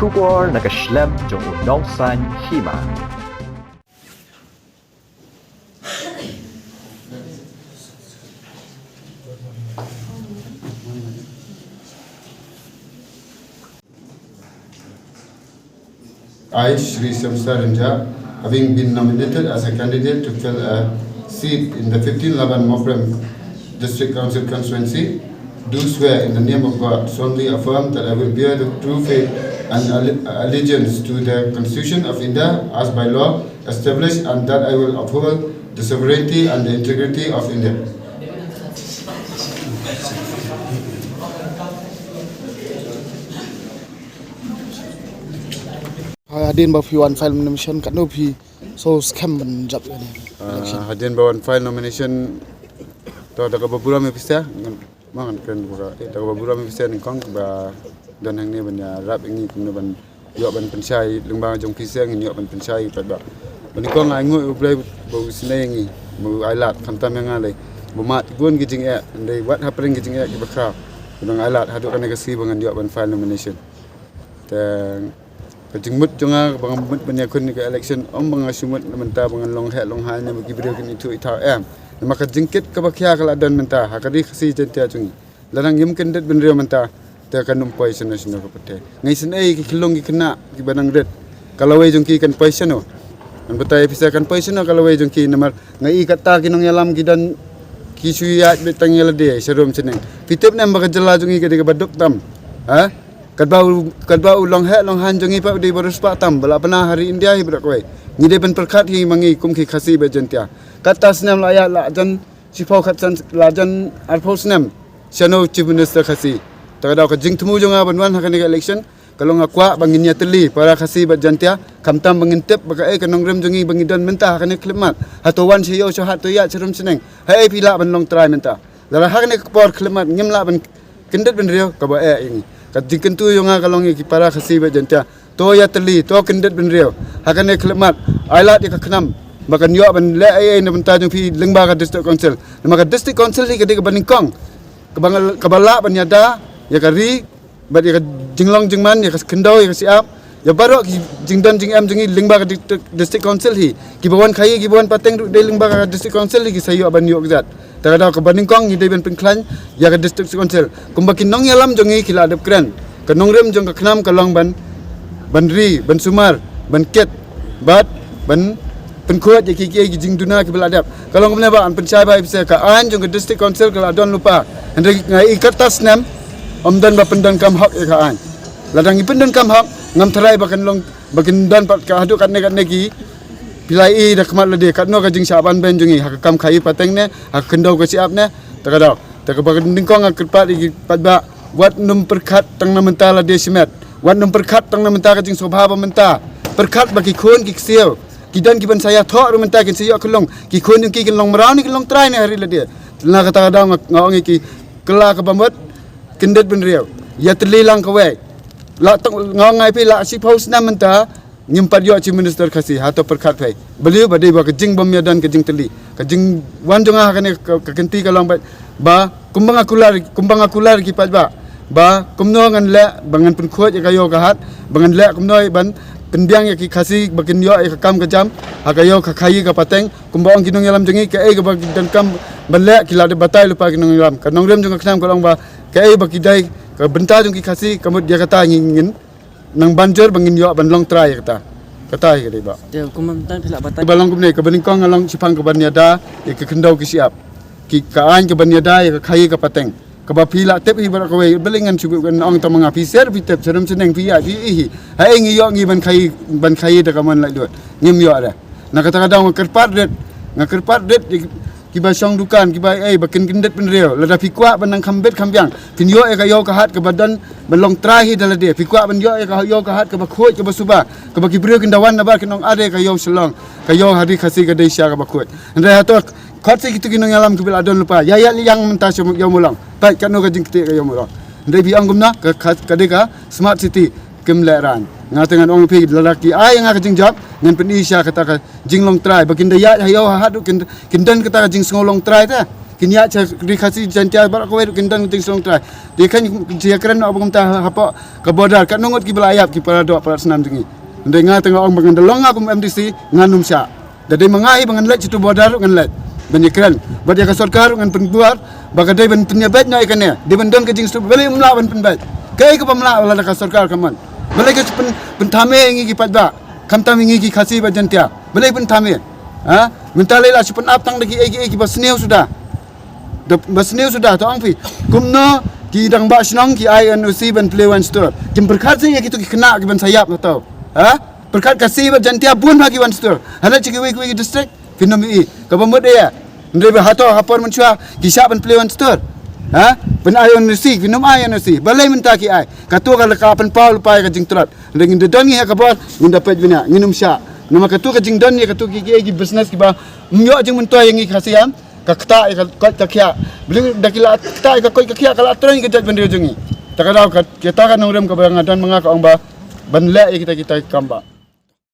Shubor nakaslem jong unongsan hima. I, Shri Samstar Ranja, having been nominated as a candidate to fill a seat in the 15 Laban Moprem District Council constituency, do swear in the name of God, solemnly affirm that I will bear the true faith and allegiance to the Constitution of India as by law established, and that I will uphold the sovereignty and the integrity of India. Hadin ba one file nomination kat no pi so scam ban job ni. Hadin bawan file nomination to daga babura me pista mangan kan bura daga babura me pista ning kong ba dan hang ni ban ya rap ngi kun ban yo ban pensai lembang jong pista ngi yo ban pensai pat ba ban kong ai ngoi ublai bo snai ngi mu ai lat kam tam yang ale bo mat gun gi jing e ndai what happening gi jing e ki ba kra ban ai lat hadu kan ga si bangan yo ban file nomination tang kajingmut jonga bang mut banyakun ke election bang sumut menta bang long he long hal ne bagi video kini tu ita maka jingkit ke bakya kala dan menta hakari khasi jentia jungi larang yim kendet benrio menta te kanum poison national kapate ngai sen ai ki kilong ki kena ki banang red kalau we jungki kan poison no an betai bisa kan poison no kalau we jungki namar ngai kata kinong yalam ki dan ki suya betang yalade serum seneng fitip nem baka jela jungi ke de baduk tam ha kadbau long han jongi pa di barus pa tam bala pana hari India hi brak wei ni de ben perkat hi mangi kum ki khasi be jentia kata snam la ya la jan sifau khat san la jan arpau snam chano chief minister khasi ta da ka jing thumu jonga banwan hakani election kalong akwa bangin ya teli para khasi be jentia kamtam bangin tep baka e kanong rem jongi bangi dan menta hakani klimat hatowan si yo so hat to ya cherum seneng hai pila ban long try menta la hakani por klimat ngim la ban kendet ben rio ka ba e ini katikan tu yang kalong ki para khasi be jentia to ya teli to kendet ben rio hakane klemat ailat di kaknam makan yo ban le ai ne benta jung pi lengba ka district council maka district council ni kedi ke baningkong kebangal kabala ban yada ya kari bat ya jinglong jingman ya kendau ya siap ya baru ki jingdan jing am jingi lengba ka district council hi ki bawan khai ki bawan pateng de lengba ka district council ki sayo ban yo gzat tagada ke baningkong ni de ben penklan ya ke district council kumbakin nong yalam jongi kila adep kren ke nongrem jong ke khnam kalong ban ri ban sumar ban ket bat ban penkuat ya ki jing duna ki beladap kalong kemne ba an pencai ba bisa ka an jong ke district council kala don lupa hendai ngai kertas nam omdan ba pendan kam hak ya ka an ladang pendan kam hak ngam terai bakan long bakin dan pat ka hadu kat ne ki pilai dah kemat lede kat no ka jing saban ben jongi hak kam khai pateng ne hak kendau ka siap ne takadau takabak dingkong ak pat gi patba wat num perkat tang na menta la de simet wat num perkat tang na menta ka jing sobha ba menta perkat bagi khon ki siau kidan ki ban saya thok ru menta kin siyo kelong ki khon ki kin long marau ni kin long try ne hari lede la ka takadau ngong ki kela ka bamot kendet ben riau ya telilang ka we la ngong ngai pi la si pos na menta nyimpat yo chief minister khasi hato perkat phai beliau badai ba kejing bomya dan kejing teli kejing wan jonga hakane ka kenti kalong ba kumbang akular ki pat ba kumno ngan le bangan pun khot ya kayo ka hat bangan le kumno ban penbiang ya ki khasi bakin yo ka kam ka jam hakayo ka khai ka pateng kumbang kinong yalam jongi ka e ka ba dan kam bale kila de batai lupa kinong yalam kanong rem jonga khnam kalong ba ka e ba kidai ka benta jong ki khasi kamut dia kata ngin nang banjir bangin yo ban long try kata ke ba Dia kumantan pila batai. balong kumne ke beningkong along sipang ke banyada ya ke kendau ke siap ki kaan ke banyada ya ke khai ke pateng ke ba pila tep hi bar kowe belingan subu kan ong ta manga pi ser pi tep serem seneng pi ya pi hi hai ngi yo ngi ban khai da kaman lai dot ngim yo ada na kata kadang ngakerpat red ki ba song dukan ki ba bakin kendet pen reo lada pikwa banang kambet kambyang pin yo ka yo ka hat ke badan belong trahi dala de pikwa ban yo ka hat ke ba khoi ke ba suba ke ba kibrio kindawan na ba kinong ade ka yo selong ka yo hari khasi ke desya ka ba khoi ndai hato khotse kitu kinong alam ke bil adon lupa ya yang menta semuk yo mulang bai kanu ka jing kete ka yo mulang ndai bi anggumna ka de ka smart city kemleran ngatengan ong pi lalaki ai nga ka jing job ngan pen isya kata ka jinglong try bakin daya hayo hadu kindan kata ka jing ngolong try ta kinya dikasih jantia barak kowe kintan ting song trai di kan dia keren apa kumta apa ke bodar kan nongot ki belayap ki para doa para senam tingi ndenga tengah orang mengandalong aku MDC nganum sya jadi mengai menganlet situ bodar nganlet benyekran badia ka sarkar ngan penbuat bagadai ben penyabet nya ikannya di bendon ke jing stu beli mla ben penbat kai ke pamla wala ka sarkar kaman beli ke pentame ngi ki padba kamta ngi ki khasi ba jantia beli pentame ha mentale la sipen aptang lagi egi basneu sudah basneu sudah to angpi kumno ki dang ba snong ki INOC ban play one store kim berkat se gitu ki kena ki ban sayap to ha berkat kasih ba jantia bun lagi one store hala ciki wi district finami ka bamut ya ndre ba hato hapon menchua ki sya ban play one store ha ban INOC finum INOC balai menta ki ai ka tu ka ka pen paul pai ka jing trat ndeng de dongi ha ka bor ngunda pet bina nginum sya nama ka tu ka jing don ni ka tu ki business ki ba ngyo jing mentua yang ki khasiam ka kta ka kya beli dakila kta ka kya kala tren ka jat bendeu jengi takadau ka kita kan ngrem ka bangadan manga ka ong ba ban le kita kamba